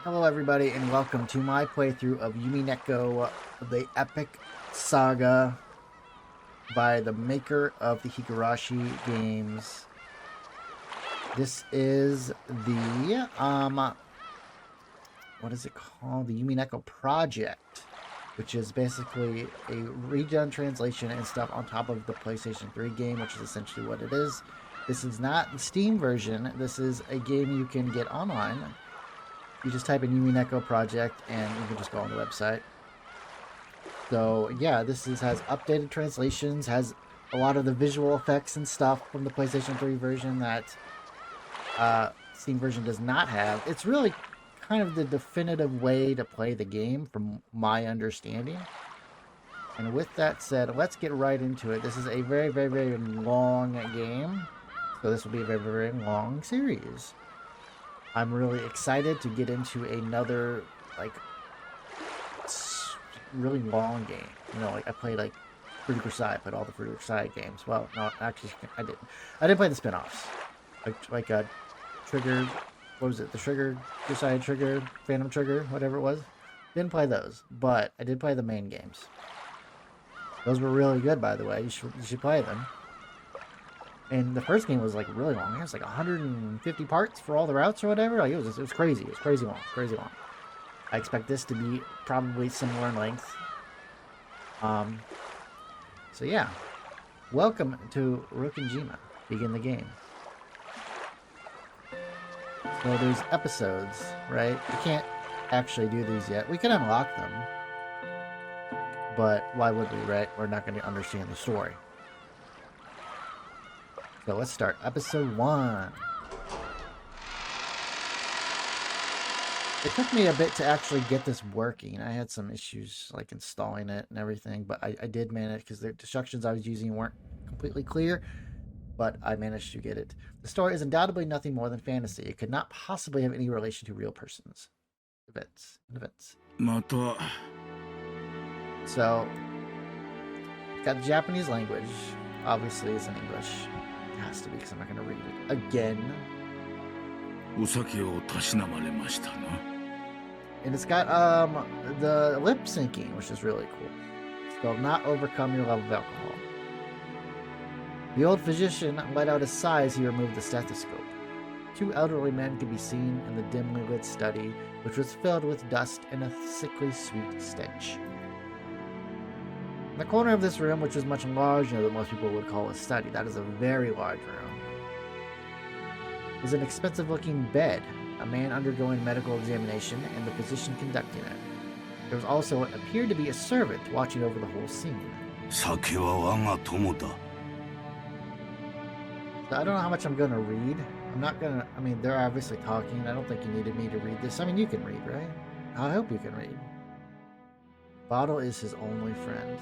Hello everybody and welcome to my playthrough of Umineko, the epic saga by the maker of the Higurashi games. This is the, what is it called? The Umineko Project, which is basically a redone translation and stuff on top of the PlayStation 3 game, which is essentially what it is. This is not the Steam version. This is a game you can get online. You just type in Umineko Project and you can just go on the website. So yeah, this has updated translations, has a lot of the visual effects and stuff from the PlayStation 3 version that Steam version does not have. It's really kind of the definitive way to play the game from my understanding. And with that said, let's get right into it. This is a very, very, very long game. So this will be a very, very long series. I'm really excited to get into another, like, really long game. You know, like, I played, like, Fruity Crusade. I played all the Fruity Crusade games. Well, no, actually, I didn't. I didn't play the spin-offs. Like Trigger, what was it? The Trigger, Crusade Trigger, Phantom Trigger, whatever it was. Didn't play those, but I did play the main games. Those were really good, by the way. You should play them. And the first game was like really long. It was like 150 parts for all the routes or whatever. Like it was crazy. It was crazy long. Crazy long. I expect this to be probably similar in length. So yeah. Welcome to Rokkenjima. Begin the game. So there's episodes, right? We can't actually do these yet. We can unlock them. But why would we, right? We're not going to understand the story. So let's start episode 1. It took me a bit to actually get this working. I had some issues like installing it and everything, but I did manage because the instructions I was using weren't completely clear, but I managed to get it. The story is undoubtedly nothing more than fantasy. It could not possibly have any relation to real persons. Events. So, got the Japanese language. Obviously, it's in English. It has to be because I'm not going to read it again. And it's got the lip syncing, which is really cool. Spelled not overcome your love of alcohol. The old physician let out a sigh as he removed the stethoscope. 2 elderly men could be seen in the dimly lit study, which was filled with dust and a sickly sweet stench. In the corner of this room, which was much larger than most people would call a study, that is a very large room, was an expensive-looking bed, a man undergoing medical examination, and the physician conducting it. There was also what appeared to be a servant watching over the whole scene. So I don't know how much I'm going to read. I'm not going to... I mean, they're obviously talking. I don't think you needed me to read this. I mean, you can read, right? I hope you can read. Bottle is his only friend.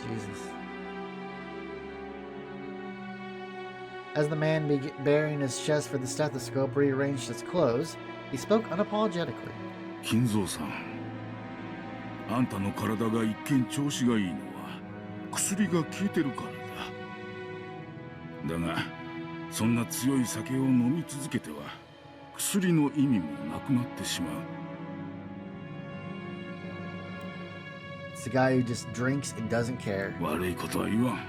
Jesus. As the man baring his chest for the stethoscope rearranged his clothes, he spoke unapologetically. Kinzo-san, あんたの体が一見調子がいいのは薬が効いてるからだ。だが、そんな強い酒を飲み続けては薬の意味もなくなってしまう。It's the guy who just drinks and doesn't care. 悪いことは言わん。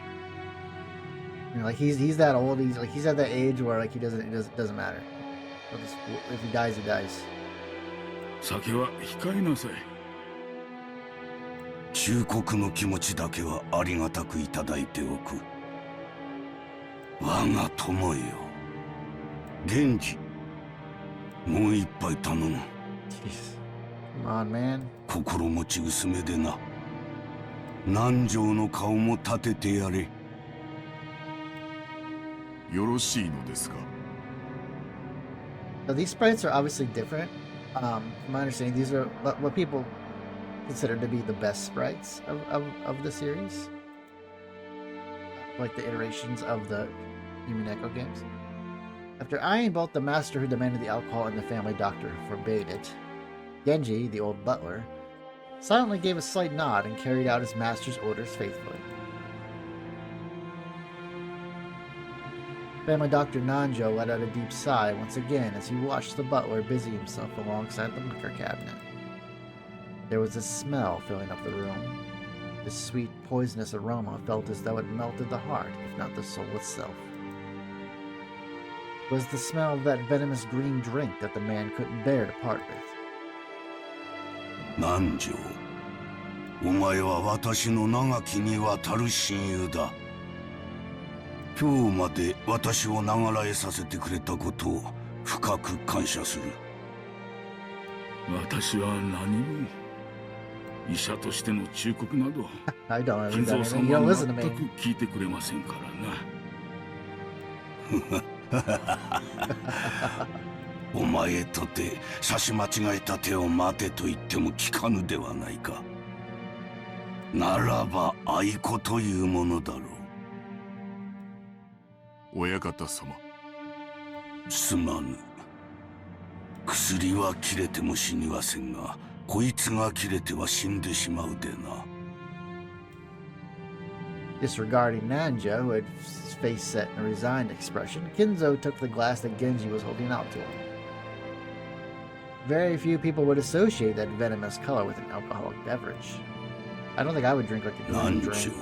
You know, like he's that old. He's at that age where like it doesn't matter. If he dies, he dies. 酒は控えなさい。忠告の気持ちだけはありがたくいただいておく。我が友よ。元気。もう一杯頼む。 Jeez. Come on, man. 心持ち薄めでな。南條の顔も立ててやれ。よろしいのですか。 So these sprites are obviously different. From my understanding, these are what people consider to be the best sprites of the series. Like the iterations of the Umineko games. After eyeing both the master who demanded the alcohol and the family doctor who forbade it, Genji, the old butler, silently gave a slight nod and carried out his master's orders faithfully. Family Doctor Nanjo let out a deep sigh once again as he watched the butler busy himself alongside the liquor cabinet. There was a smell filling up the room. The sweet, poisonous aroma felt as though it melted the heart, if not the soul itself. It was the smell of that venomous green drink that the man couldn't bear to part with. 南條、お前は私の長きにわたる親友だ。今日まで私を長らえさせてくれたことを深く感謝する。私は何も医者としての忠告など I don't 金 understand 蔵 anything. さん You don't は listen to 全 me. く聞いてくれませんからな。お前とて差し間違えた手を待てと言っても聞かぬではないか。ならば愛子というものだろう。親方様。すまぬ。薬は切れても死にはせんが、こいつが切れては死んでしまうでな。Disregarding Nanjo, who had his face set in a resigned expression, Kinzo took the glass that Genji was holding out to him. Very few people would associate that venomous color with an alcoholic beverage. I don't think I would drink like a green drink.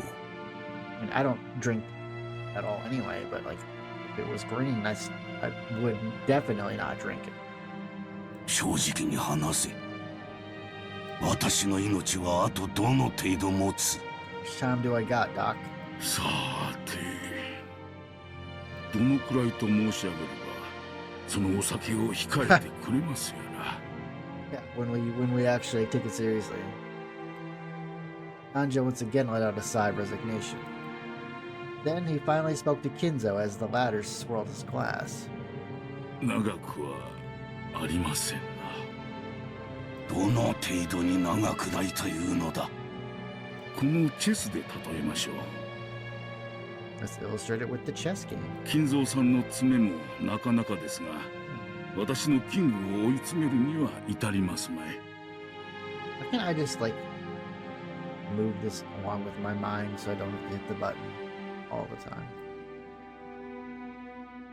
I mean, I don't drink at all anyway, but like, if it was green, I would definitely not drink it. 正直に話せ。私の命はあとどの程度持つ？ How much time do I got, Doc? さて、どのくらいと申し上げれば、そのお酒を控えてくれますやら。Yeah, when we actually take it seriously. Nanjo once again let out a sigh of resignation. Then he finally spoke to Kinzo as the latter swirled his glass. 長くはありませんな。どの程度に長くないというのだ。このチェスで例えましょう。Let's illustrate it with the chess game. 金蔵さんの詰めもなかなかですが、私のキングを追い詰めるには至りますまい。Why can't I just like move this along with my mind so I don't have to hit the button all the time?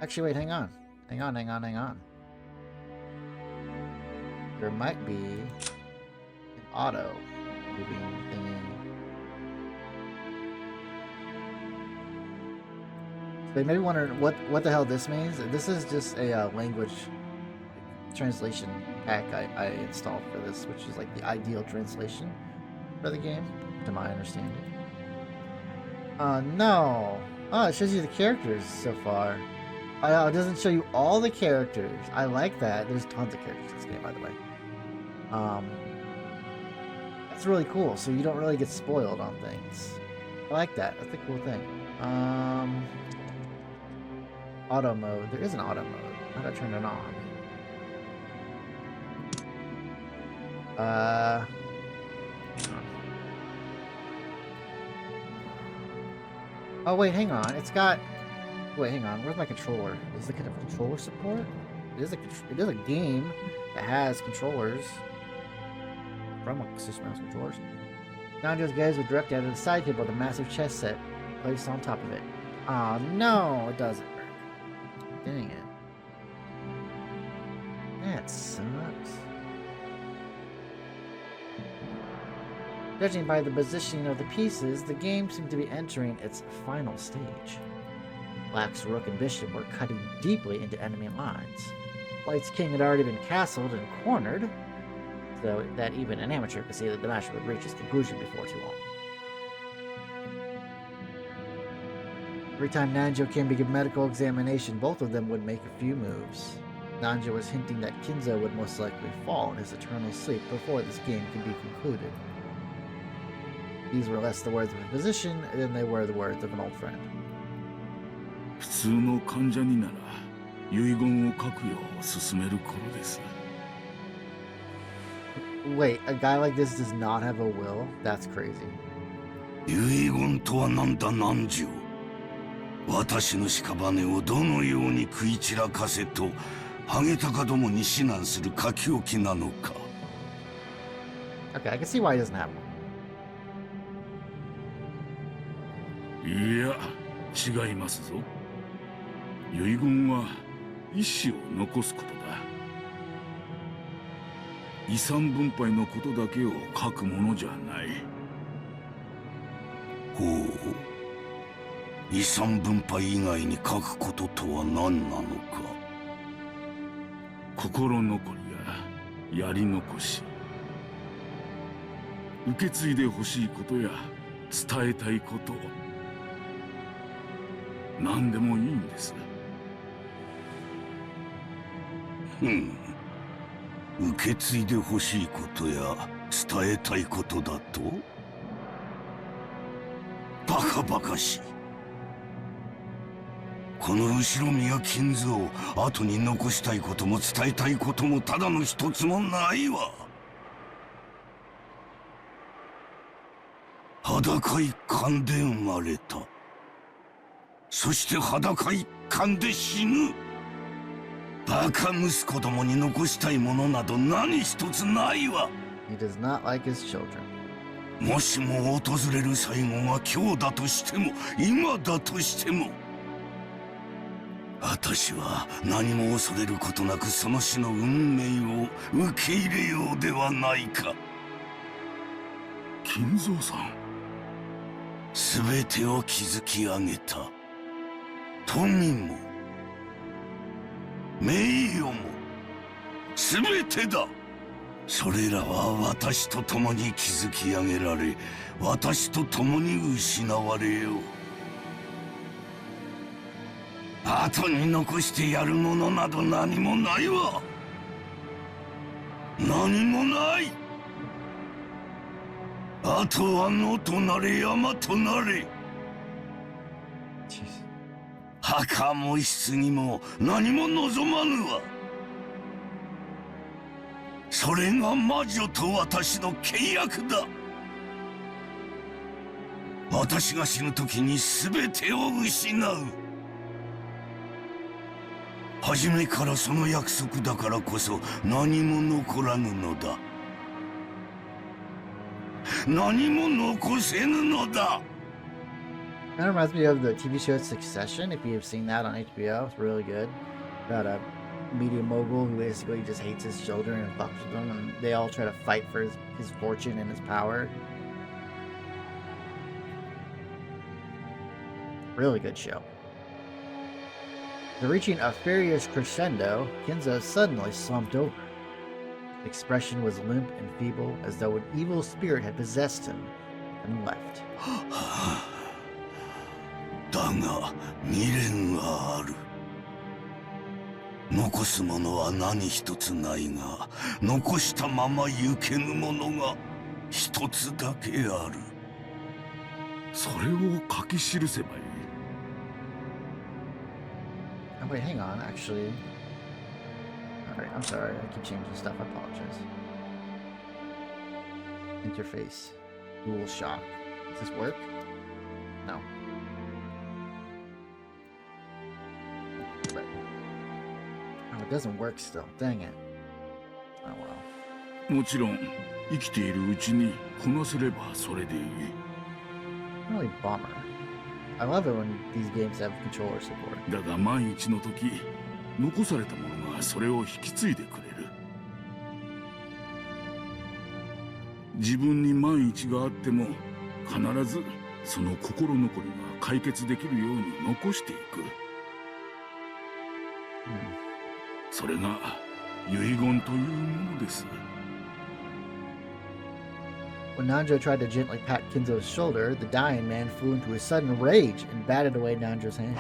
Actually, wait, hang on. Hang on. There might be an auto moving thingy. So you may be wondering what the hell this means. This is just a language translation pack I installed for this, which is like the ideal translation for the game, to my understanding. No. Oh, it shows you the characters so far. Oh, it doesn't show you all the characters. I like that. There's tons of characters in this game, by the way. That's really cool. So you don't really get spoiled on things. I like that. That's a cool thing. Auto mode. There is an auto mode. How do I turn it on? Oh wait, hang on. It's got. Wait, hang on. Where's my controller? Is the controller support? It is a game that has controllers from a system house controllers. Nanjo's guys were directed at a side table with a massive chess set placed on top of it. Oh no, it doesn't work. Dang it. That sucks. Judging by the positioning of the pieces, the game seemed to be entering its final stage. Black's rook and bishop were cutting deeply into enemy lines. White's king had already been castled and cornered, so that even an amateur could see that the match would reach its conclusion before too long. Every time Nanjo came to give medical examination, both of them would make a few moves. Nanjo was hinting that Kinzo would most likely fall in his eternal sleep before this game could be concluded. These were less the words of a physician than they were the words of an old friend. 普通の患者になら遺言を書くよう勧める頃です。 Wait, a guy like this does not have a will? That's crazy. 遺言とはなんだ南條。私の屍をどのように食い散らかせとハゲタカどもに指南する書き置きなのか。 Okay, I can see why he doesn't have one. いや、違いますぞ。遺言は意思を残すことだ。遺産分配のことだけを書くものじゃない。ほう。遺産分配以外に書くこととは何なのか。心残りややり残し、受け継いでほしいことや伝えたいこと、何でもいいんです。受け継いでほしいことや伝えたいことだと？バカバカしい。この後ろ宮金蔵、後に残したいことも伝えたいこともただの一つもないわ。裸一貫で生まれた。そして裸一貫で死ぬ。バカ息子どもに残したいものなど何一つないわ。He does not like his children. もしも訪れる最後が今日だとしても今だとしても、私は何も恐れることなくその死の運命を受け入れようではないか。金蔵さん、全てを築き上げた。富も名誉も全てだ。それらは私と共に築き上げられ、私と共に失われよう。後に残してやるものなど何もないわ。何もない。あとは野となれ山となれ。墓も棺も何も望まぬわ。それが魔女と私の契約だ。私が死ぬ時に全てを失う。初めからその約束だからこそ何も残らぬのだ。何も残せぬのだ。Kind of reminds me of the TV show Succession, if you've seen that on HBO. It's really good. About a media mogul who basically just hates his children and fucks with them, and they all try to fight for his fortune and his power. Really good show. After reaching a furious crescendo, Kinzo suddenly slumped over. His expression was limp and feeble, as though an evil spirit had possessed him and left. だが未練がある。残すものは何一つないが、残したまま行けぬものが一つだけある。それを書き記せばいい。Oh, wait, hang on, actually. Alright, I'm sorry, I keep changing stuff, I apologize. Interface. Dual shock. Does this work? No. But... oh, it doesn't work still. Dang it. Oh well. もちろん生きているうちにこなせればそれでいい。 Really bummer. I love it when these games have controller support. だが万一の時、残された者がそれを引き継いでくれる。自分に万一があっても必ずその心残りが解決できるように残していく。それが遺言というものです。When Nanjo tried to gently pat Kinzo's shoulder, the dying man flew into a sudden rage and batted away Nanjo's hand.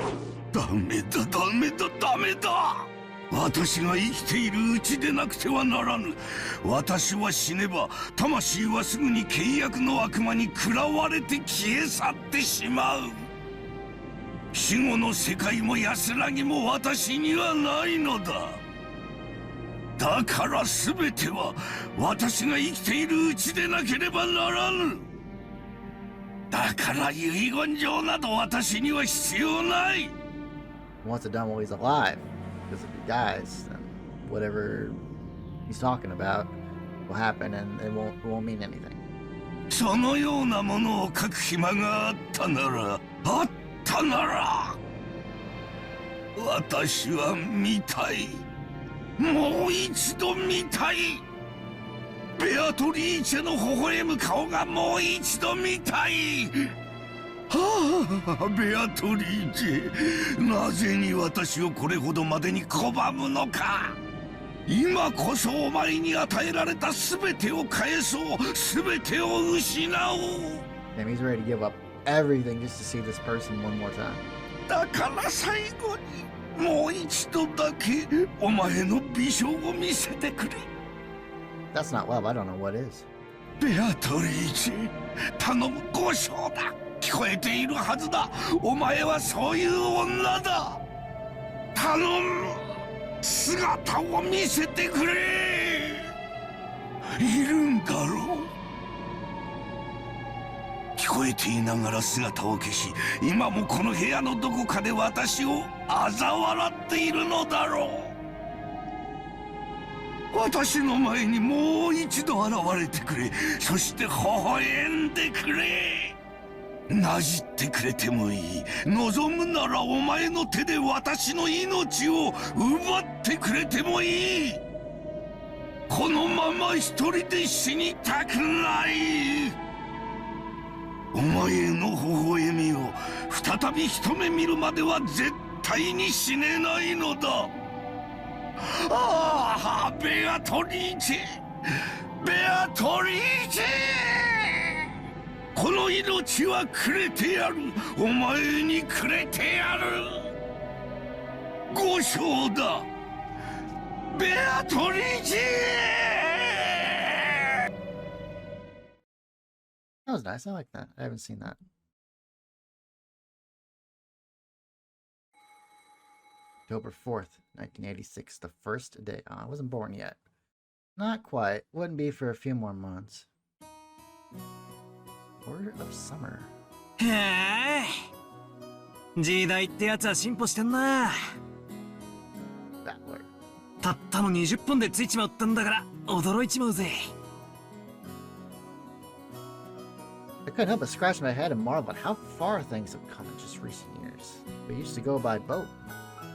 ダメだダメだダメだ。私が生きているうちでなくてはならぬ。私は死ねば魂はすぐに契約の悪魔に食らわれて消え去ってしまう。死後の世界も安らぎも私にはないのだ。だから全ては私が生きているうちでなければならぬ。だから遺言状など私には必要ない。He wants it done while he's alive, because if he dies, then whatever he's talking about will happen, and it won't mean anything. そのようなものを書く暇があったなら私は見たい。もう一度見たい。ベアトリーチェの微笑む顔がもう一度見たい。はあ、ベアトリーチェ、なぜに私をこれほどまでに拒むのか。今こそお前に与えられた全てを返そう。全てを失おう。Damn, he's ready to give up everything just to see this person one more time. だから最後にもう一度だけお前の美少を見せてくれ。That's not love. I don't know what is. ベアトリーチェ、頼む、交渉だ。聞こえているはずだ。お前はそういう女だ。頼む、姿を見せてくれ。いるんだろう。聞こえていながら姿を消し、今もこの部屋のどこかで私を嘲笑っているのだろう。私の前にもう一度現れてくれ。そして微笑んでくれ。なじってくれてもいい。望むならお前の手で私の命を奪ってくれてもいい。このまま一人で死にたくない。お前の微笑みを再び一目見るまでは絶対に死ねないのだ。ああ、ベアトリーチェ、ベアトリーチェ、この命はくれてやる。お前にくれてやる。五章だ、ベアトリーチェ。That was nice. I like that. I haven't seen that. October 4th, 1986, the first day. Oh, I wasn't born yet. Not quite. Wouldn't be for a few more months. Order of Summer. へえ、時代ってやつは進歩してんな。 That word. たったの20分でついちまったんだから驚いちまうぜ。I couldn't help but scratch my head and marvel at how far things have come in just recent years. We used to go by boat.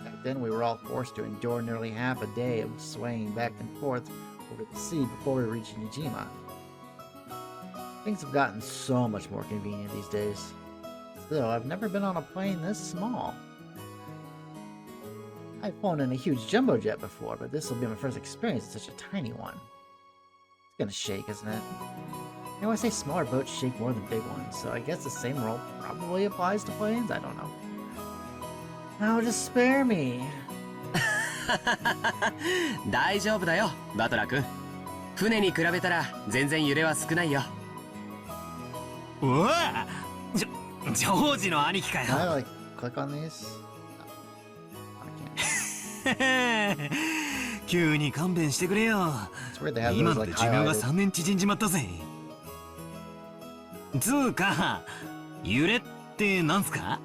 Back then, we were all forced to endure nearly half a day of swaying back and forth over the sea before we reached Nijima. Things have gotten so much more convenient these days. Still, I've never been on a plane this small. I've flown in a huge jumbo jet before, but this will be my first experience in such a tiny one. It's gonna shake, isn't it? I always say smaller boats shake more than big ones, so I guess the same rule probably applies to planes? I don't know. Now just spare me. 大丈夫だよ、バトラー君。船に比べたら全然揺れは少ないよ。うわ、ジョージの兄貴かよ。Can I like click on these? No, I can't. 急に勘弁してくれよ。 It's weird they have 今 those ので like 寿命が highlighted. 3年縮んじまったぜ。つうか、揺れってなんすか？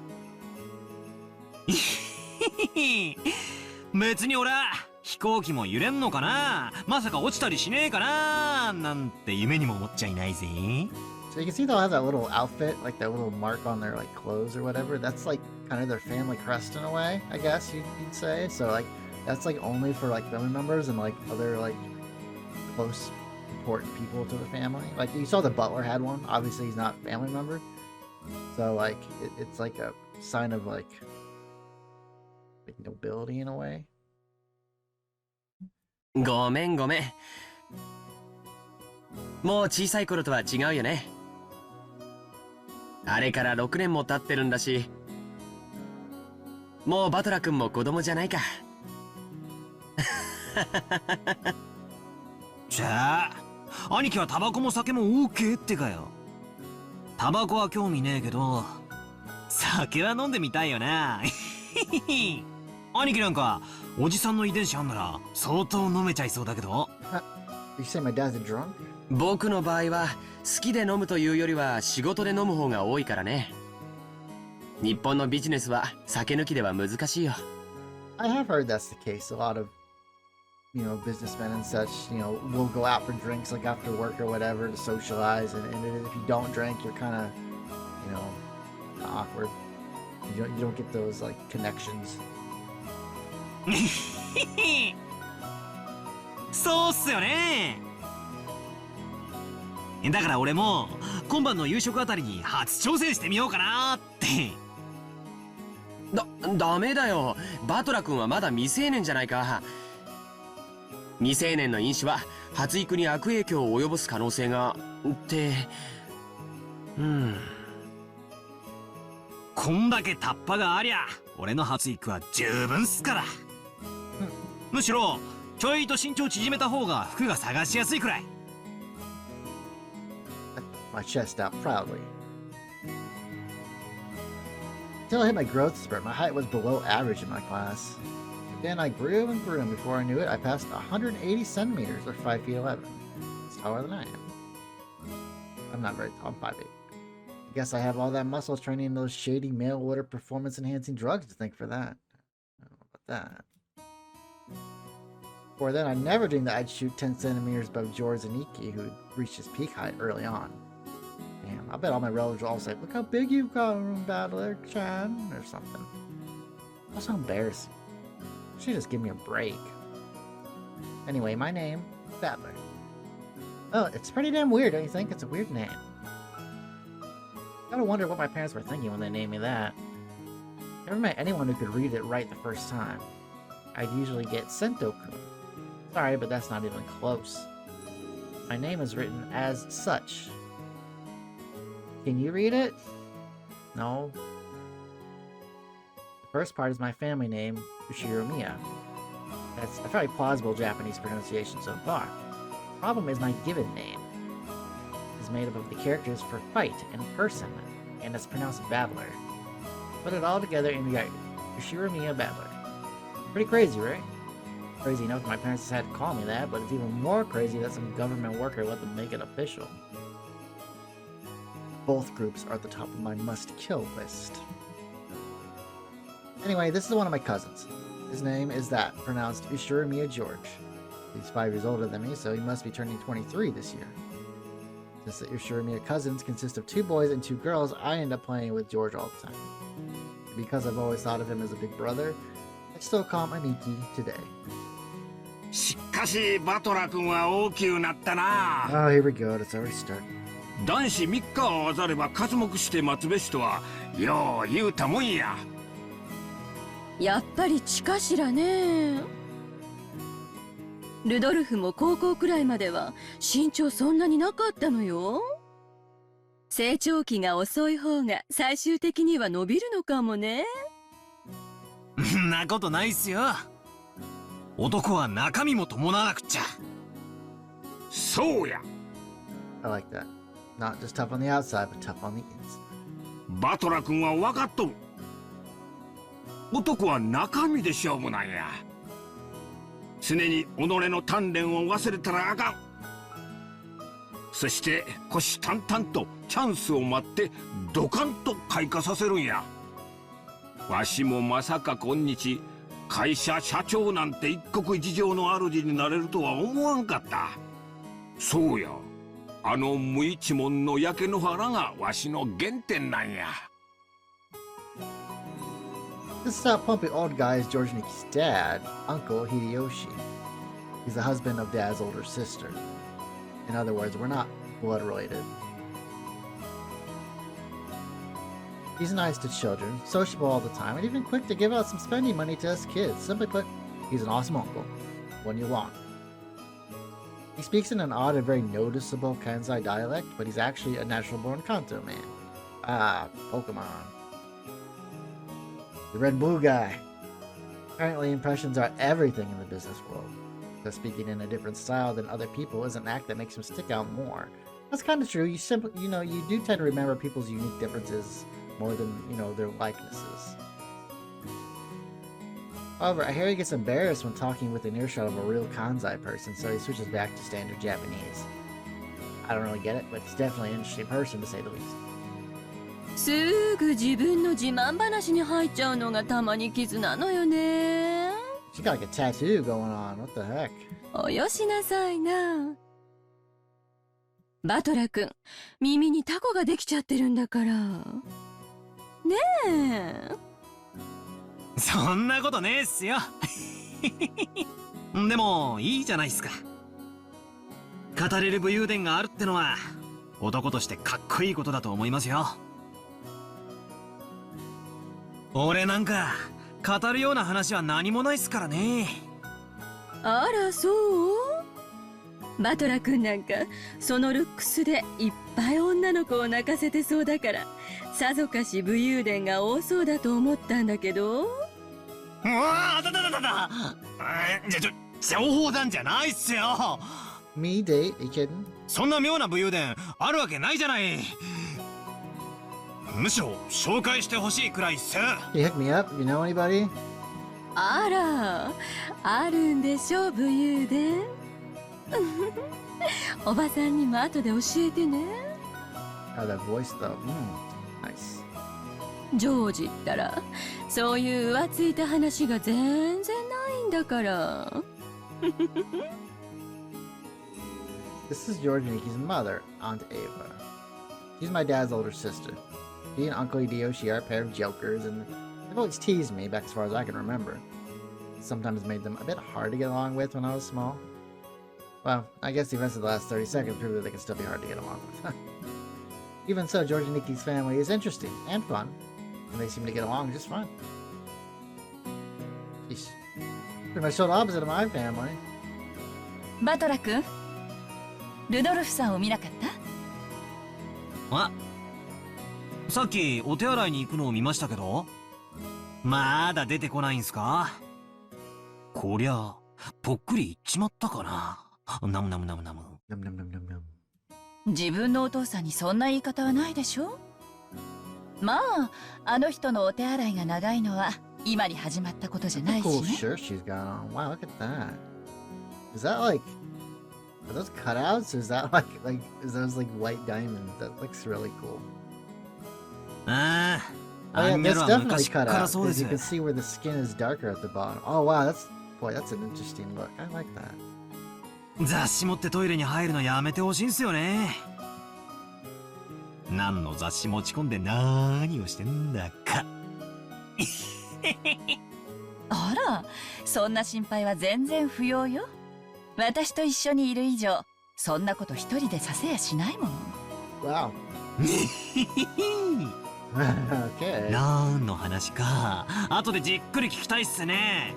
別に俺は飛行機も揺れんのかな、まさか落ちたりしねえかななんて夢にも思っちゃいないぜ。 So you can see they'll have that little outfit, like that little mark on their like clothes or whatever. That's like kind of their family crest in a way, I guess you'd say. So like that's like only for like family members and like other like close important people to the family. Like you saw the butler had one. Obviously he's not a family member. So like it's like a sign of like nobility in a way. ごめんごめん。もう小さい頃とは違うよね。あれから6年も経ってるんだし、もうバトラ君も子供じゃないか。じゃあ兄貴はタバコも酒も OK ってかよ。タバコは興味ねえけど酒は飲んでみたいよな。兄貴なんかおじさんの遺伝子あんなら相当飲めちゃいそうだけど。You say my dad's a drunk? 僕の場合は好きで飲むというよりは仕事で飲む方が多いからね。日本のビジネスは酒抜きでは難しいよ。I have heard that's the case. A lot of, businessmen and such, will go out for drinks like after work or whatever to socialize. And if you don't drink, you're kind of, awkward. You don't get those, like, connections. そうっすよね。だから俺も今晩の夕食あたりに初挑戦してみようかなって。ダメだよ。バトラ君はまだ未成年じゃないか。未成年の飲酒は発育に悪影響を及ぼす可能性がってこんだけタッパがありゃ俺の発育は十分っすから。むしろちょいと身長縮めた方が服が探しやすいくらい。My chest out proudly. Until I hit my growth spurt, my height was below average in my class. Then I grew and grew, and before I knew it, I passed 180 centimeters, or 5 feet 11. It's taller than I am. I'm not very tall, I'm 5'8". I guess I have all that muscle training in those shady mail-order performance-enhancing drugs to thank for that. I don't know about that. Before then, I never dreamed that I'd shoot 10 centimeters above George Zaniki, who had reached his peak height early on. Damn, I bet all my relatives will all say, "Look how big you've gotten, Battler Chan," or something. That's so embarrassing. Should just give me a break. Anyway, my name, Battler. Oh, it's pretty damn weird, don't you think? It's a weird name. Gotta wonder what my parents were thinking when they named me that. Never met anyone who could read it right the first time. I'd usually get Sento-kun. Sorry, but that's not even close. My name is written as such. Can you read it? No. The first part is my family name, Ushiromiya. That's a very plausible Japanese pronunciation so far. Problem is my given name is made up of the characters for fight and person, and it's pronounced babbler. Put it all together and we got Ushiromiya Babbler. Pretty crazy, right? Crazy enough my parents had to call me that, but it's even more crazy that some government worker let them make it official. Both groups are at the top of my must-kill list. Anyway, this is one of my cousins. His name is that, pronounced Ushiromiya George. He's 5 years older than me, so he must be turning 23 this year. Since the Ushiromiya cousins consist of 2 boys and 2 girls, I end up playing with George all the time. Because I've always thought of him as a big brother, I still call him Aniki today. しかしバトラ君は大きくなったな。 Oh, here we go. It's already started. 男子3日をわざれば刮目して待つべしとはよう言うたもんや。やっぱり血かしらね。ルドルフも高校くらいまでは身長そんなになかったのよ。成長期が遅い方が最終的には伸びるのかもね。んなことないっすよ。男は中身も伴わなくっちゃ。そうや。 I like that. Not just tough on the outside, but tough on the inside. バトラ君は分かっとる。男は中身で勝負なんや。常に己の鍛錬を忘れたらあかん。そして虎視眈々とチャンスを待ってドカンと開花させるんや。わしもまさか今日会社社長なんて一国一城の主になれるとは思わんかった。そうや、あの無一文の焼け野原がわしの原点なんや。This stout, pumpy old guy is George Niki's dad, Uncle Hideyoshi. He's the husband of Dad's older sister. In other words, we're not blood related. He's nice to children, sociable all the time, and even quick to give out some spending money to us kids. Simply put, he's an awesome uncle. One you want. He speaks in an odd and very noticeable Kansai dialect, but he's actually a natural-born Kanto man. Ah, Pokemon. The Red Blue guy. Apparently, impressions are everything in the business world. So speaking in a different style than other people is an act that makes him stick out more. That's kind of true. You simply, you do tend to remember people's unique differences more than, their likenesses. However, I hear he gets embarrassed when talking with an earshot of a real Kansai person, so he switches back to standard Japanese. I don't really get it, but he's definitely an interesting person to say the least. すぐ自分の自慢話に入っちゃうのがたまに傷なのよね。 She's got like a tattoo going on. What the heck? およしなさいな。バトラ君、耳にタコができちゃってるんだから。ねえ。そんなことねえっすよ。でもいいじゃないっすか。語れる武勇伝があるってのは男としてかっこいいことだと思いますよ。俺なんか語るような話は何もないっすからね。あらそう？バトラ君なんかそのルックスでいっぱい女の子を泣かせてそうだから、さぞかし武勇伝が多そうだと思ったんだけど。うわあ、だ情報弾じゃないっすよ。 Me date? Are you kidding? そんな妙な武勇伝あるわけないじゃない。むしろ紹介してほしいくらいっす。 Can you hook me up? You know anybody? あら、あるんでしょ武勇伝。おばさんにも後で教えてね。Oh, that voice though. Nice. ジョージったらそういう浮ついた話が全然ないんだから。This is George Niki's mother, Aunt Ava. She's my dad's older sister. She and Uncle Hideyoshi are a pair of jokers, and they've always teased me back as far as I can remember. Sometimes made them a bit hard to get along with when I was small. Well, I guess the events of the last 30 seconds prove that they can still be hard to get along with. Even so, George and Nikki's family is interesting and fun, and they seem to get along just fine. Sheesh. Pretty much the opposite of my family. バトラ君、ルドルフさんを見なかった？あ、さっきお手洗いに行くのを見ましたけど、まだ出てこないんすか？こりゃぽっくりいっちまったかな。ナムナムナムナム。Num num num num num. 自分のお父さんにそんな言い方はないでしょ。まあ、あの人のお手洗いが長いのは今に始まったことじゃないし Cool ね。 shirt she's got on. Wow, look at that. Is that like... Are those cutouts? Or is that is those like white diamonds? That looks really cool. ああ、 Oh あ yeah, んにゃ that's ろは definitely 昔 cut から out. そうで Because す。 you can see where the skin is darker at the bottom. Oh wow, that's an interesting look. I like that. 雑誌持ってトイレに入るのやめてほしいんすよね。何の雑誌持ち込んで何をしてんだか。あら、そんな心配は全然不要よ。私と一緒にいる以上、そんなこと一人でさせやしないもの。Wow. Okay. 何の話か後でじっくり聞きたいっすね。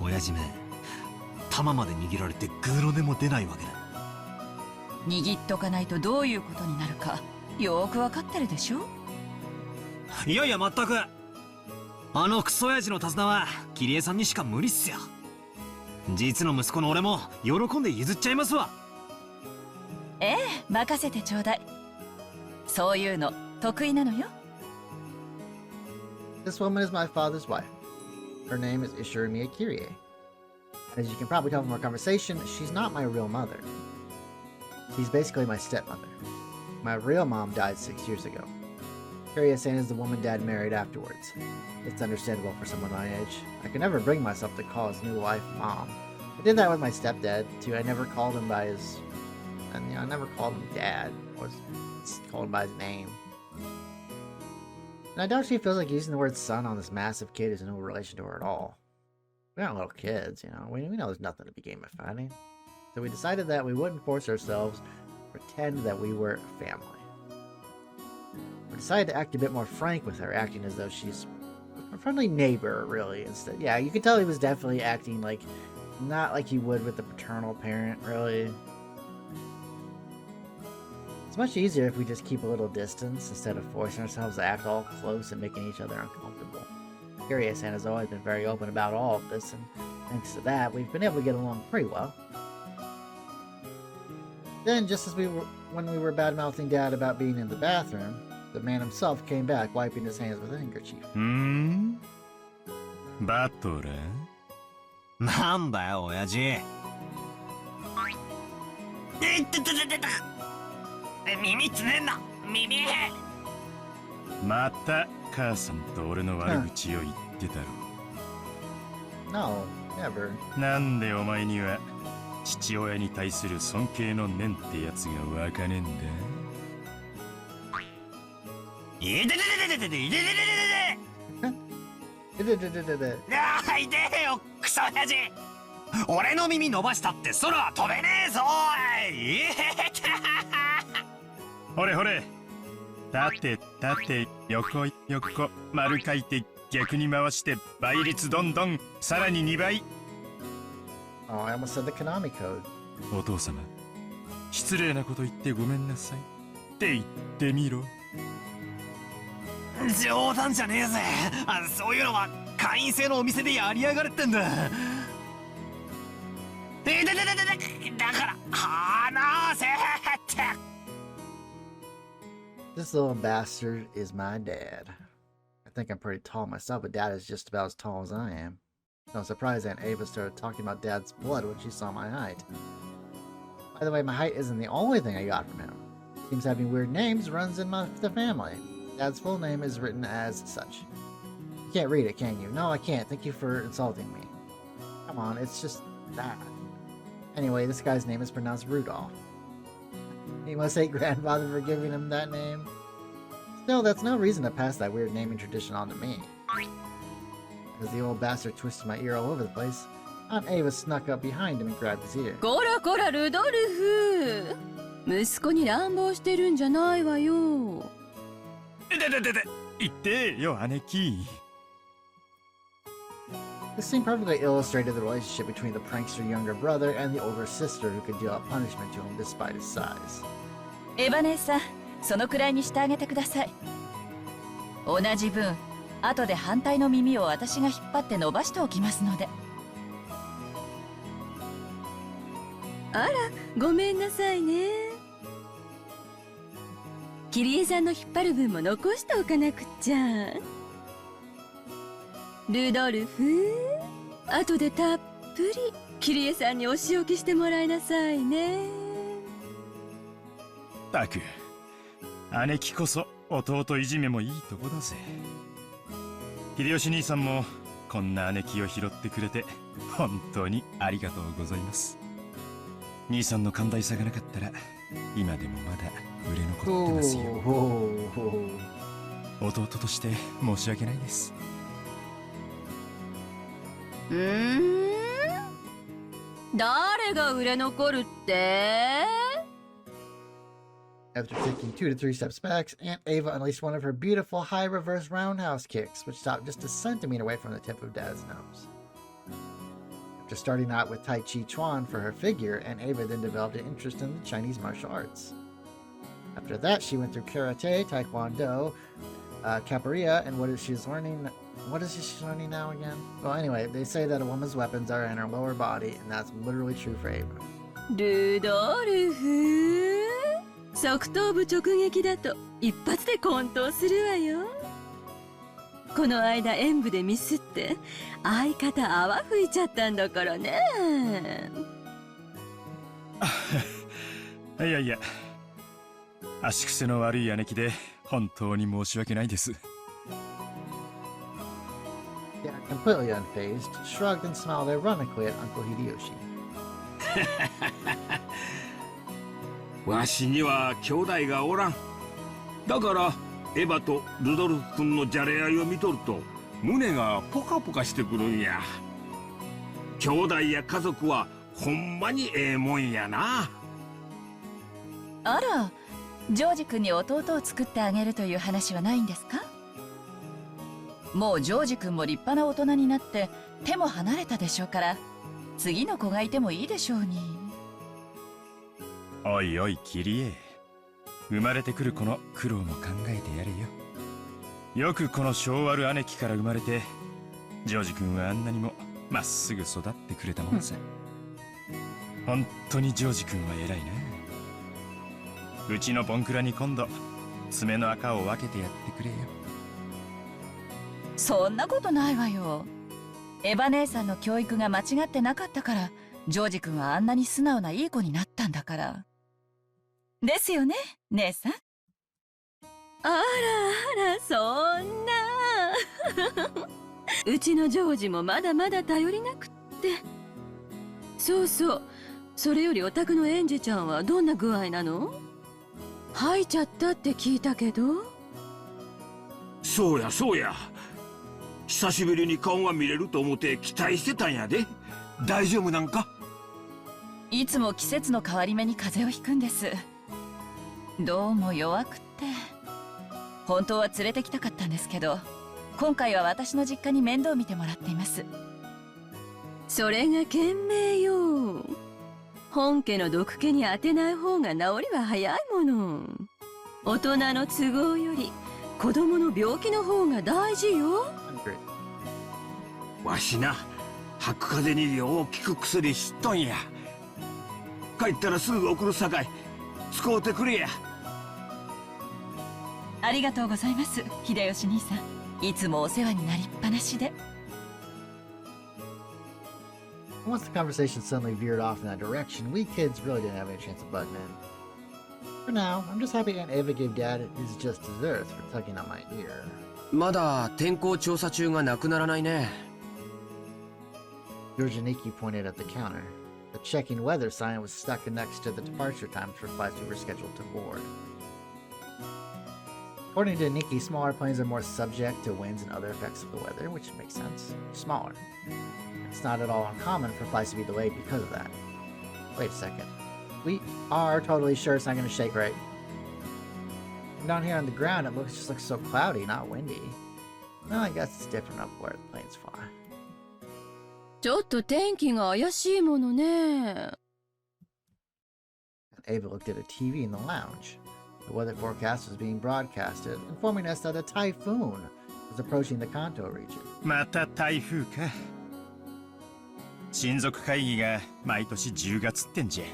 親父め、玉まで握られてグロでも出ないわけだ。握っとかないとどういうことになるかよーくわかってるでしょ。いやいや全く。あのクソ親父の手綱はキリエさんにしか無理っすよ。実の息子の俺も喜んで譲っちゃいますわ。ええ、任せてちょうだい。そういうの得意なのよ。This woman is my father's wife. Her name is Ushiromiya Kirie. As you can probably tell from our conversation, she's not my real mother. She's basically my stepmother. My real mom died 6 years ago. Kirie-san is the woman Dad married afterwards. It's understandable for someone my age. I could never bring myself to call his new wife Mom. I did that with my stepdad, too. I never called him by his... And, I never called him Dad. I was called him by his name. And I doubt she feels like using the word son on this massive kid is no relation to her at all. We're not little kids, We know there's nothing to be gamifying. So we decided that we wouldn't force ourselves to pretend that we were family. We decided to act a bit more frank with her, acting as though she's a friendly neighbor, really, instead. Yeah, you could tell he was definitely acting like Not like you would with the paternal parent, really. It's much easier if we just keep a little distance instead of forcing ourselves to act all close and making each other uncomfortable. Kiriya-san has always been very open about all of this, and thanks to that, we've been able to get along pretty well. Then, just as when we were bad-mouthing Dad about being in the bathroom, the man himself came back, wiping his hands with a handkerchief. バトラーなんだよ、親父。耳つねんな、耳。また母さんと俺の悪口を言ってたろ。No, never. なんでお前には父親に対する尊敬の念ってやつがわかねえんだ。いでででででででででであいでよ、クソ親父。俺の耳伸ばしたって空は飛べねえぞ。ほれほれ、縦縦横横丸書いて逆に回して倍率どんどんさらに2倍。 Oh, I almost said the Konami code. お父様、失礼なこと言ってごめんなさいって言ってみろ。冗談じゃねえぜ。そういうのは会員制のお店でやりやがれってんだ。だから話せって。This little bastard is my dad. I think I'm pretty tall myself, but Dad is just about as tall as I am. So I'm surprised Aunt Ava started talking about Dad's blood when she saw my height. By the way, my height isn't the only thing I got from him. Seems having weird names runs in the family. Dad's full name is written as such. You can't read it, can you? No, I can't. Thank you for insulting me. Come on, it's just that. Anyway, this guy's name is pronounced Rudolph. He must hate grandfather for giving him that name. Still, that's no reason to pass that weird naming tradition on to me. As the old bastard twisted my ear all over the place, Aunt Ava snuck up behind him and grabbed his ear. こらこらルドルフ、息子に乱暴してるんじゃないわよ。言ってよ姉貴。 This scene perfectly illustrated the relationship between the prankster younger brother and the older sister who could deal out punishment to him despite his size. エヴァ姉さん、そのくらいにしてあげてください。同じ分、後で反対の耳を私が引っ張って伸ばしておきますので。あら、ごめんなさいね。キリエさんの引っ張る分も残しておかなくっちゃ。ルドルフ、後でたっぷりキリエさんにお仕置きしてもらいなさいね。たく、姉貴こそ弟いじめもいいとこだぜ。秀吉兄さんもこんな姉貴を拾ってくれて本当にありがとうございます。兄さんの寛大さがなかったら今でもまだ売れ残ってますよ。弟として申し訳ないです。誰が売れ残るって？ After taking 2 to 3 steps back, Aunt Ava unleashed one of her beautiful high reverse roundhouse kicks, which stopped just a centimeter away from the tip of Dad's nose. After starting out with Tai Chi Chuan for her figure, Aunt Ava then developed an interest in the Chinese martial arts. After that, she went through karate, taekwondo, capoeira, and what is she learning now again? Well, anyway, they say that a woman's weapons are in her lower body, and that's literally true for Ava. ルドルフ、側頭部直撃だと一発で混沌するわよ。この間演舞でミスって相方泡吹いちゃったんだからね。いやいや、足癖の悪い姉貴で本当に申し訳ないです。Yeah, completely unfazed, shrugged and smiled ironically at Uncle Hideyoshi. わしには兄弟がおらん。だからエヴァとルドルフ君のじゃれ合いを見とると胸がポカポカしてくるんや。兄弟や家族はほんまにええもんやな。あら、ジョージ君に弟を作ってあげるという話はないんですか？もうジョージ君も立派な大人になって手も離れたでしょうから、次の子がいてもいいでしょうに。おいおいキリエ、生まれてくる子の苦労も考えてやれよ。よくこの性悪姉貴から生まれて、ジョージ君はあんなにもまっすぐ育ってくれたもんさ。本当にジョージ君は偉いな。うちのボンクラに今度爪の赤を分けてやってくれよ。そんなことないわよ。エヴァ姉さんの教育が間違ってなかったから、ジョージ君はあんなに素直ないい子になったんだから。ですよね、姉さん。あらあら、そんなうちのジョージもまだまだ頼りなくって。そうそう、それよりお宅のエンジェちゃんはどんな具合なの？吐いちゃったって聞いたけど。そうやそうや、久しぶりに顔が見れると思って期待してたんやで。大丈夫なんか？いつも季節の変わり目に風邪をひくんです。どうも弱くって。本当は連れてきたかったんですけど、今回は私の実家に面倒見てもらっています。それが賢明よ。本家の毒気に当てない方が治りは早いもの。大人の都合より子供の病気の方が大事よ。わしな、吐く風邪によう効く薬知っとんや。帰ったらすぐ送るさかい、使うてくれや。ありがとうございます、秀吉兄さん。いつもお世話になりっぱなしで。Once the conversation suddenly veered off in that direction, we kids really didn't have any chance of butting in. For now, I'm just happy Aunt Ava gave Dad his just desserts for tugging on my ear. まだ天候調査中がなくならないね。Yorjaniki pointed at the counter. The checking weather sign was stuck next to the departure times for flights we were scheduled to board. According to Nikki, smaller planes are more subject to winds and other effects of the weather, which makes sense. Smaller. It's not at all uncommon for flights to be delayed because of that. Wait a second. We are totally sure it's not going to shake right. Down here on the ground, it just looks so cloudy, not windy. Well, I guess it's different up where the planes fly. ちょっと天気が怪しいものね。Ava looked at a TV in the lounge. The weather forecast was being broadcasted, informing us that a typhoon was approaching the Kanto region. また台風か。親族会議が毎年10月ってんじゃ。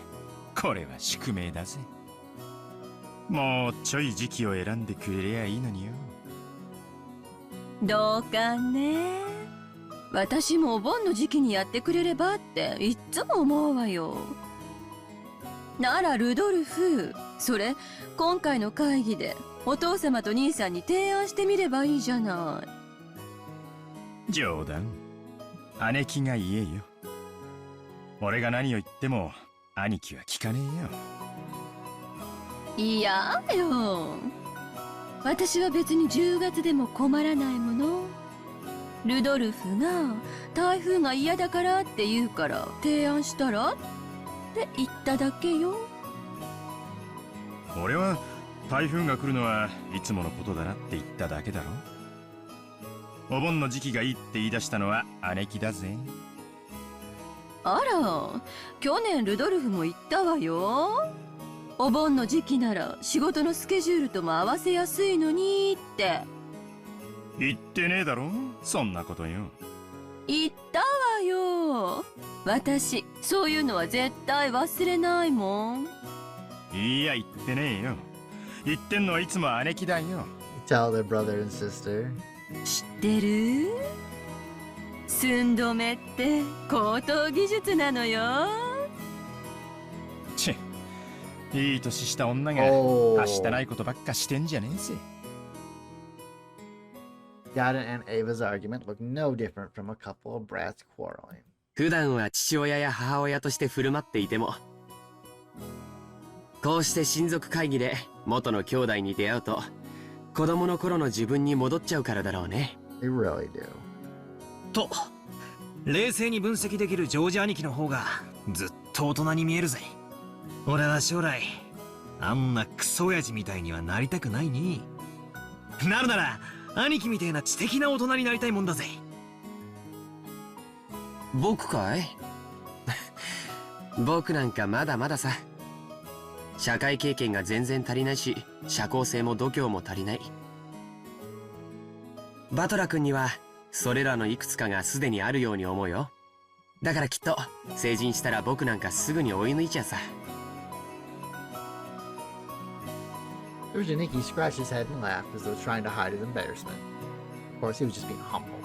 これは宿命だぜ。もうちょい時期を選んでくれりゃいいのによ。どうかね。私もお盆の時期にやってくれればっていっつも思うわよ。ならルドルフ、それ今回の会議でお父様と兄さんに提案してみればいいじゃない。冗談。姉貴が言えよ。俺が何を言っても兄貴は聞かねえよ。いやよ。私は別に10月でも困らないもの。ルドルフが台風が嫌だからって言うから提案したらって言っただけよ。俺は台風が来るのはいつものことだなって言っただけだろ。お盆の時期がいいって言い出したのは姉貴だぜ。あら、去年ルドルフも言ったわよ。お盆の時期なら仕事のスケジュールとも合わせやすいのにって。言ってねえだろ、そんなことよ。言ったわよ。私、そういうのは絶対忘れないもん。いや、言ってねえよ。言ってんのはいつも姉貴だよ。Tell their brother and sister. 知ってる？寸止めって高等技術なのよ。チッ、いい年した女がはしたないことばっかしてんじゃねえぜ。Dad and Ava's argument looked no different from a couple of brats quarreling. 普段は父親や母親として振る舞っていても、こうして親族会議で元の兄弟に出会うと、子供の頃の自分に戻っちゃうからだろうね。They really do. と冷静に分析できるジョージ兄貴の方がずっと大人に見えるぜ。俺は将来あんなクソ親父みたいにはなりたくないに。なるなら兄貴みたいな知的な大人になりたいもんだぜ。僕かい？僕なんかまだまださ。社会経験が全然足りないし、社交性も度胸も足りない。バトラ君にはそれらのいくつかがすでにあるように思うよ。だからきっと成人したら僕なんかすぐに追い抜いちゃうさ。Umineko scratched his head and laughed as though trying to hide his embarrassment. Of course, he was just being humble.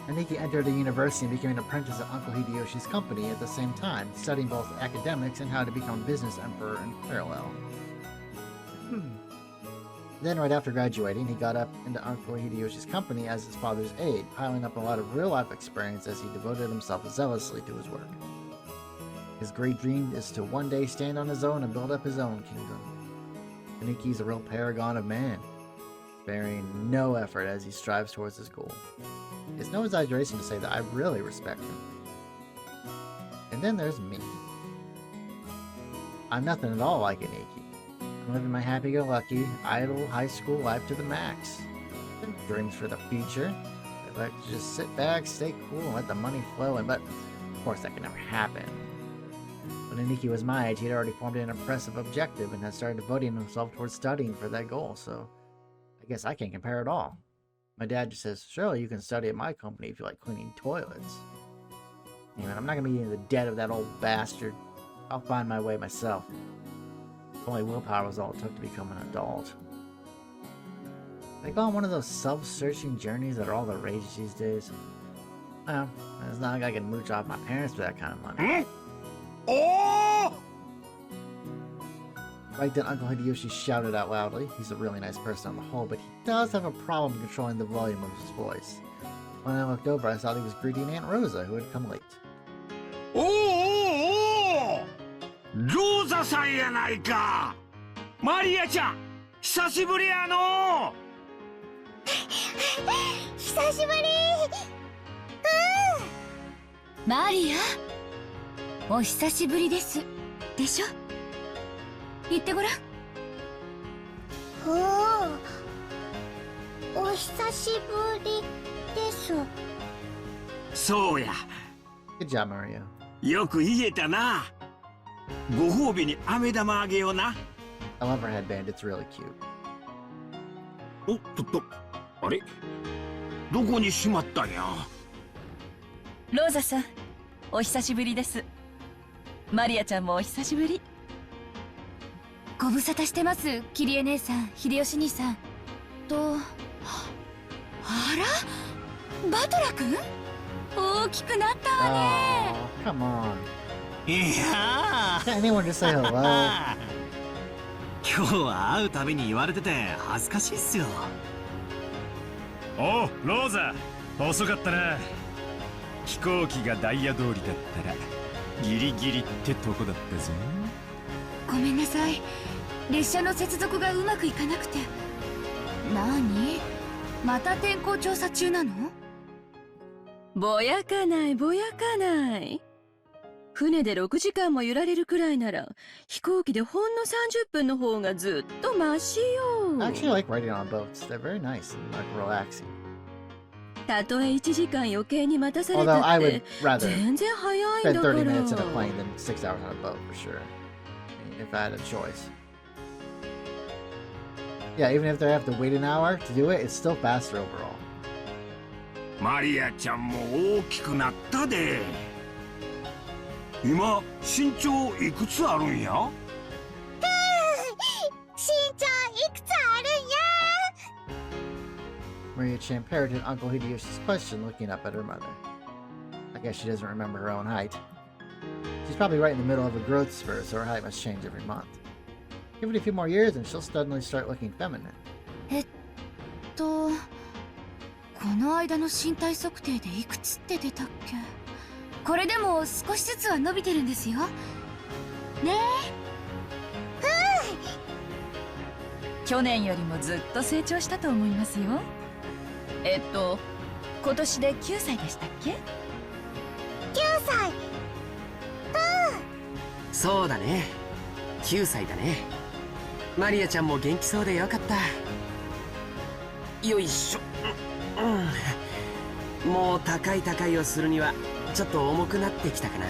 Umineko entered a university and became an apprentice at Uncle Hideyoshi's company at the same time, studying both academics and how to become a business emperor in parallel. Then, right after graduating, he got up into Uncle Hideyoshi's company as his father's aide, piling up a lot of real-life experience as he devoted himself zealously to his work. His great dream is to one day stand on his own and build up his own kingdom. Umineko's a real paragon of man, sparing no effort as he strives towards his goal. It's no exaggeration to say that I really respect him. And then there's me. I'm nothing at all like Umineko. I'm living my happy-go-lucky, idle high school life to the max. Dreams for the future. I'd like to just sit back, stay cool, and let the money flow in, but of course that can never happen. When Umineko was my age, he had already formed an impressive objective and had started devoting himself towards studying for that goal, so I guess I can't compare at all. My dad just says, surely you can study at my company if you like cleaning toilets. Anyway, I'm not going to be in the debt of that old bastard. I'll find my way myself. If only willpower was all it took to become an adult. They go on one of those self-searching journeys that are all the rage these days. Well, it's not like I can mooch off my parents for that kind of money. Oh! Right then, Uncle Hideyoshi shouted out loudly. He's a really nice person on the whole, but he does have a problem controlling the volume of his voice. When I looked over, I saw he was greeting Aunt Rosa, who had come late. Oh! Rosa さんやないか。マリアちゃん、久しぶりやの。久しぶり。マリア、お久しぶりです。でしょ？言ってごらん。お久しぶりです。そうや。Good job, Mario. よく言えたな。ご褒美に飴玉あげような。I love her headband, it's really cute. おっと、あれ？どこにしまったんや。ローザさん、お久しぶりです。マリアちゃんもお久しぶり。ご無沙汰してます、キリエ姉さん、秀吉兄さん。あら、バトラ君？大きくなったわね。Oh, come on. いやー Can't anyone just say hello? 今日は会うたびに言われてて恥ずかしいっすよ。おう、ローザ、遅かったな。飛行機がダイヤ通りだったらギリギリってとこだったぞ。ごめんなさい、列車の接続がうまくいかなくて。なに？また天候調査中なの？ぼやかないぼやかない。船で6時間も揺られるくらいなら飛行機でほんの30分の方がずっとマシよ。I actually like riding on boats. They're very nice and like relaxing. たとえ1時間余計に待たされ Although た I っ would て rather 全然早いん spend だか 30 minutes in a ら。 plane than 6 hours on a boat for sure. I mean, if I had a choice. Yeah, even if they have to wait an hour to do it, it's still faster overall. マリアちゃんも大きくなったで。今身長いくつあるんや？身長いくつあるんや？ Maria-chan parroted Uncle Hideyoshi's question, looking up at her mother. I guess she doesn't remember her own height. She's probably right in the middle of a growth spurt, so her height must change every month. Give it a few more years and she'll suddenly start looking feminine. この間の身体測定でいくつって出たっけ？これでも少しずつは伸びてるんですよ。ねえ。去年よりもずっと成長したと思いますよ。今年で9歳でしたっけ？ 9歳。そうだね、9歳だね。マリアちゃんも元気そうでよかった。よいしょ。もう高いをするにはちょっと重くなってきたかな。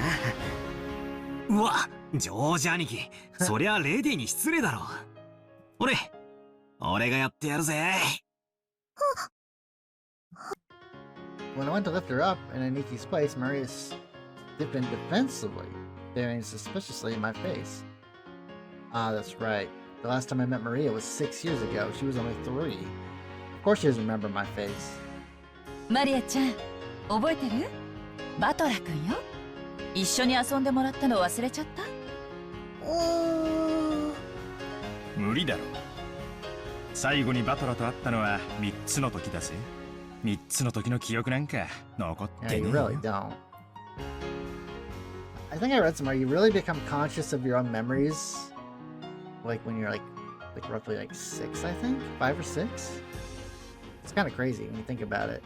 うわ、ジョージ兄貴、そりゃレディに失礼だろ。俺がやってやるぜ。When I went to lift her up in Aniki's place, Maria stiffened defensively, staring suspiciously in my face. Ah, that's right. The last time I met Maria was 6 years ago. She was only 3. Of course she doesn't remember my face. マリアちゃん、覚えてる？バトラ君よ。一緒に遊んでもらったの忘れちゃった？無理だろ。最後にバトラと会ったのは3つの時だぜ。3つの時の記憶なんか残ってねえ Yeah, よ。 you really don't. I think I read somewhere you really become conscious of your own memories, like when you're like roughly like 6, I think, 5 or 6. It's kind of crazy when you think about it.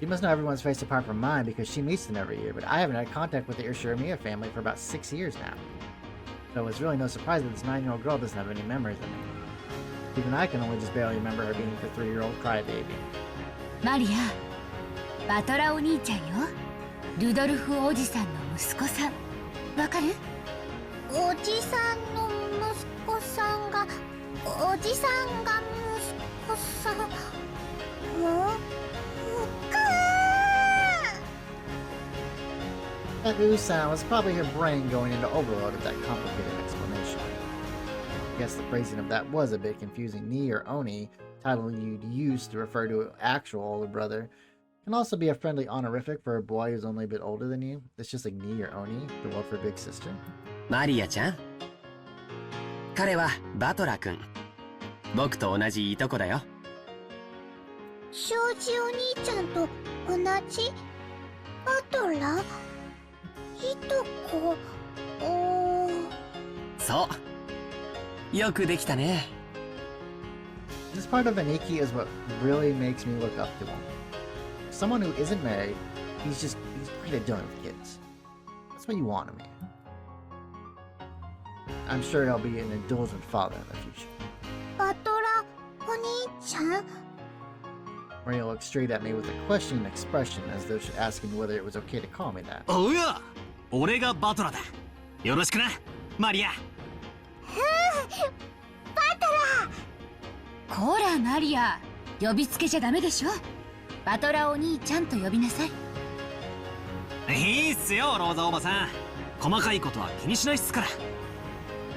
She must know everyone's face apart from mine because she meets them every year, but I haven't had contact with the Ushiromiya family for about 6 years now. So it's really no surprise that this 9-year-old girl doesn't have any memories of me. Even I can only just barely remember her being the 3-year-old crybaby. マリア、バトラお兄ちゃんよ。ルドルフおじさんの息子さん。わかる？おじさんの息子さんが、おじさんが息子さん。That ooh sound was probably her brain going into overload of that complicated explanation. I guess the phrasing of that was a bit confusing. Ni or Oni, title you'd use to refer to an actual older brother, can also be a friendly honorific for a boy who's only a bit older than you. It's just like Ni or Oni, the word for big sister. マリアちゃん。彼はバトラ君。僕と同じいとこだよ。庄司お兄ちゃんと同じ？バトラ？いとこ？そう。よくできたね。This part of Aniki is what really makes me look up to him. Someone who isn't married, he's great at dealing with kids. That's what you want in a man. I'm sure he'll be an indulgent father in the future. バトラお兄ちゃん？ Maria looked straight at me with a questioning expression as though she's asking whether it was okay to call me that. おや、俺がバトラだ。よろしくな、マリア。こらマリア、呼びつけちゃダメでしょ。バトラお兄ちゃんと呼びなさい。いいっすよ、ローザおばさん。細かいことは気にしないっすから。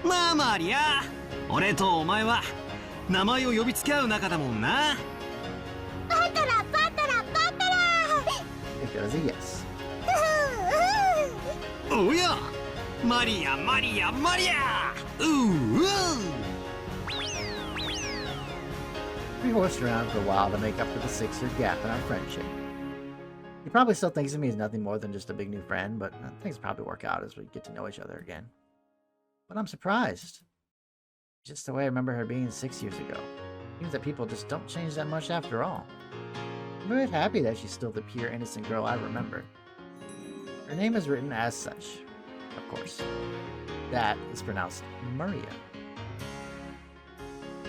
なあマリア、俺とお前は名前を呼びつけ合う仲だもんな。バトラバトラバトラ。 If it was a yes. おや、マリアマリアマリア。We horsed around for a while to make up for the 6-year gap in our friendship. He probably still thinks of me as nothing more than just a big new friend, but things will probably work out as we get to know each other again. But I'm surprised. Just the way I remember her being 6 years ago. Seems that people just don't change that much after all. I'm very happy that she's still the pure, innocent girl I remember. Her name is written as such, of course. That is pronounced Maria.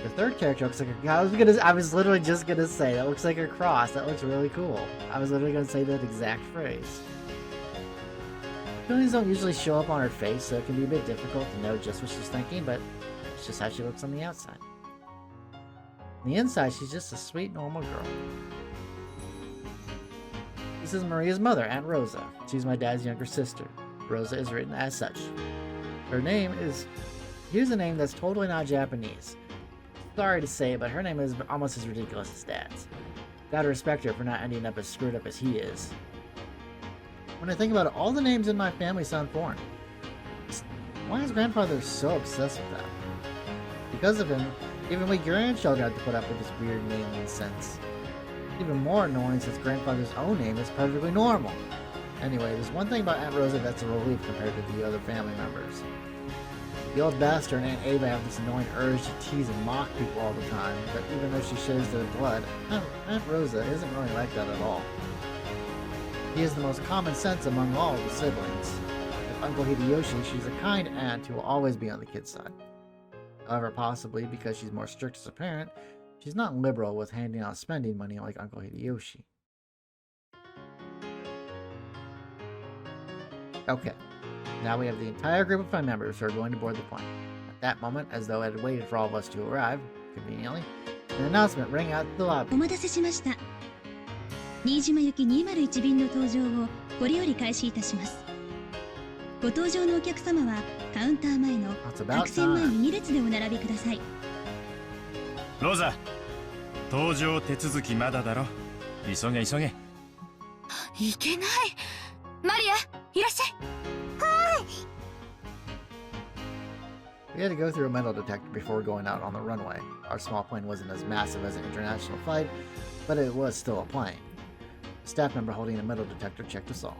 The third character looks like a... I was literally just gonna say, that looks like a cross. That looks really cool. I was literally gonna say that exact phrase. Feelings don't usually show up on her face, so it can be a bit difficult to know just what she's thinking, but it's just how she looks on the outside. On the inside, she's just a sweet, normal girl. This is Maria's mother, Aunt Rosa. She's my dad's younger sister. Rosa is written as such. Her name is... Here's a name that's totally not Japanese. Sorry to say, but her name is almost as ridiculous as Dad's. Gotta respect her for not ending up as screwed up as he is. When I think about it, all the names in my family sound foreign. Why is grandfather so obsessed with that? Because of him, even we grandchildren have to put up with this weird naming sense. Even more annoying since grandfather's own name is perfectly normal. Anyway, there's one thing about Aunt Rosa that's a relief compared to the other family members. The old bastard and Aunt Ava have this annoying urge to tease and mock people all the time, but even though she shares their blood, Aunt Rosa isn't really like that at all. He is the most common sense among all of the siblings. With Uncle Hideyoshi, she's a kind aunt who will always be on the kid's side. However, possibly because she's more strict as a parent, she's not liberal with handing out spending money like Uncle Hideyoshi. Okay. Now we have the entire group of fun members who are going to board the plane. At that moment, as though it had waited for all of us to arrive, conveniently, an announcement rang out the lobby. お待たせしました。新島行き201便の搭乗をこれより開始いたします。ご搭乗のお客様はカウンター前の It's about 白線前 time. 2列でお並びください。ローザ、搭乗手続きまだだろ。急げ急げ。いけない。マリア、いらっしゃい。 We had to go through a metal detector before going out on the runway. Our small plane wasn't as massive as an international flight, but it was still a plane. A staff member holding a metal detector checked us all.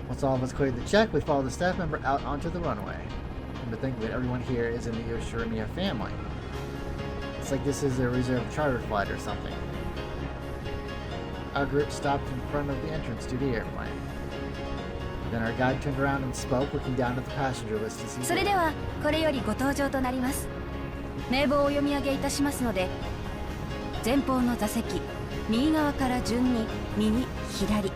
Once all of us cleared the check, we followed the staff member out onto the runway. And to think of it, everyone here is in the Ushiromiya family. It's like this is a reserved charter flight or something. Our group stopped in front of the entrance to the airplane. Then our guide turned around and spoke, looking down at the passenger list to see. それではこれよりご搭乗となります。名簿をお読み上げいたしますので、前方の座席右側から順に右左、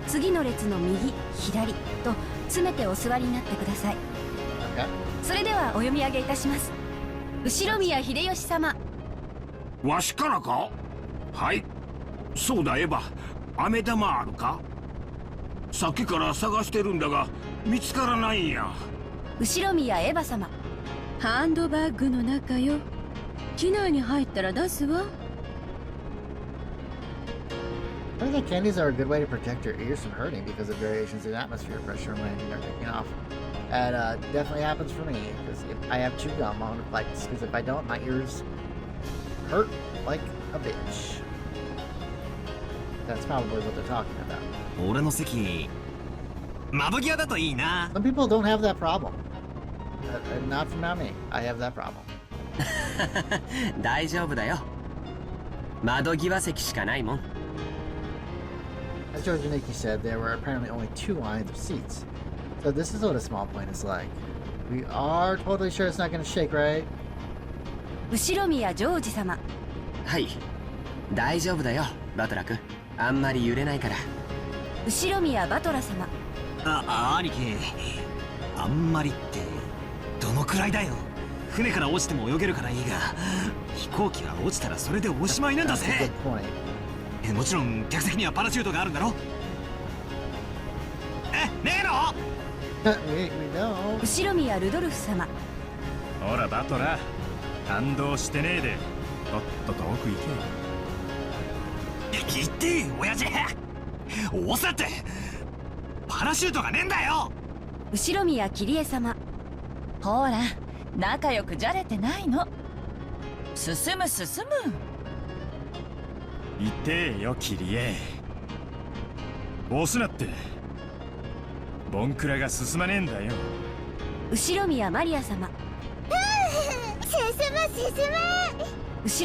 次の列の右左と詰めてお座りになってください。 Okay. それではお読み上げいたします。後宮秀吉様。わしからか？はい。そうだ、エヴァ。飴玉あるか？さっきから探してるんだが見つからないんや。後宮エヴァ様。ハンドバッグの中よ。機内に入ったら出すわ。I think candies are a good way to protect your ears from hurting because of variations in atmosphere pressure when they're taking off. That definitely happens for me because if I have chewed gum on flights, because if I don't, my ears hurt like a bitch. That's probably what they're talking about. 俺の席窓際だといいな。 Some people don't have that problem. Not from not me. I have that problem. 大丈夫だよ。窓際席しかないもん。 As George Nikki said, there were apparently only 2 lines of seats. So this is what a small plane is like. We are totally sure it's not going to shake, right? 後宮ジョージ様。はい、大丈夫だよバトラ君。あんまり揺れないから。後宮バトラ様。兄貴、あんまりってどのくらいだよ。船から落ちても泳げるからいいが、飛行機が落ちたらそれでおしまいなんだ That's a ぜ。 good point. もちろん客席にはパラシュートがあるんだろ。ねえの？ we don't. 後宮ルドルフ様。ほらバトラ、感動してねえでとっとと奥行け。言って親父。おさってパラシュートがねえんだよ。後宮桐江様。ほら仲良くじゃれてないの。進む進む。痛えよキリエ。押すなって。ボンクラが進まねえんだよ。後宮マリア様。進む進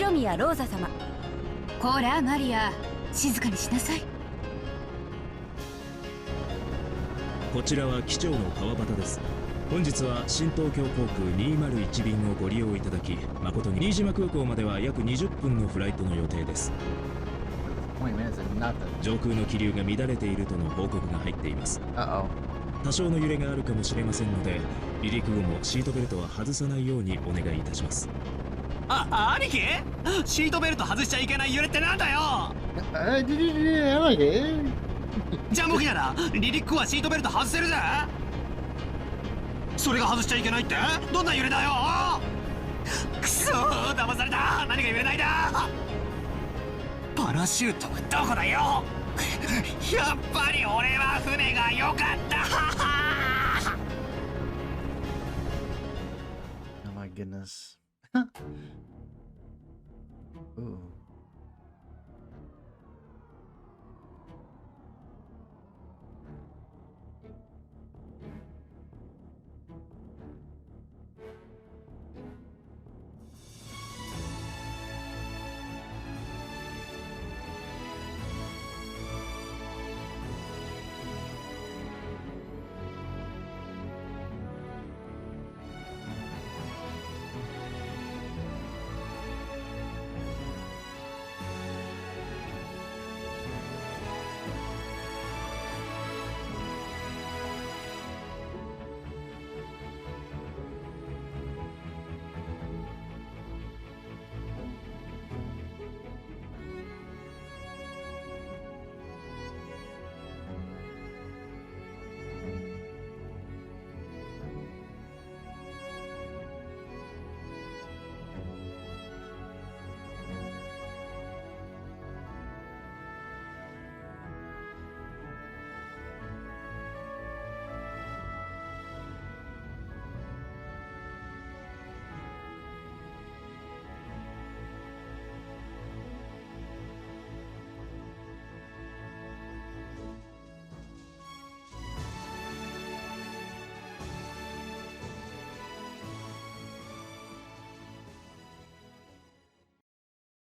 む。後宮ローザ様。こらマリア、静かにしなさい。こちらは機長の川端です。本日は新東京航空201便をご利用いただき誠に新島空港までは約20分のフライトの予定です。 20 minutes and nothing. 上空の気流が乱れているとの報告が入っています。 Uh-oh. 多少の揺れがあるかもしれませんので離陸後もシートベルトは外さないようにお願いいたします。兄貴、シートベルト外しちゃいけない揺れってなんだよ。I like it. ジャンボ機なら離陸後はシートベルト外せるぜ。それが外しちゃいけないってどんな揺れだよ。くそー、騙された。何が揺れないだ。パラシュートはどこだよ。やっぱり俺は船が良かった。Oh my goodness. Ooh.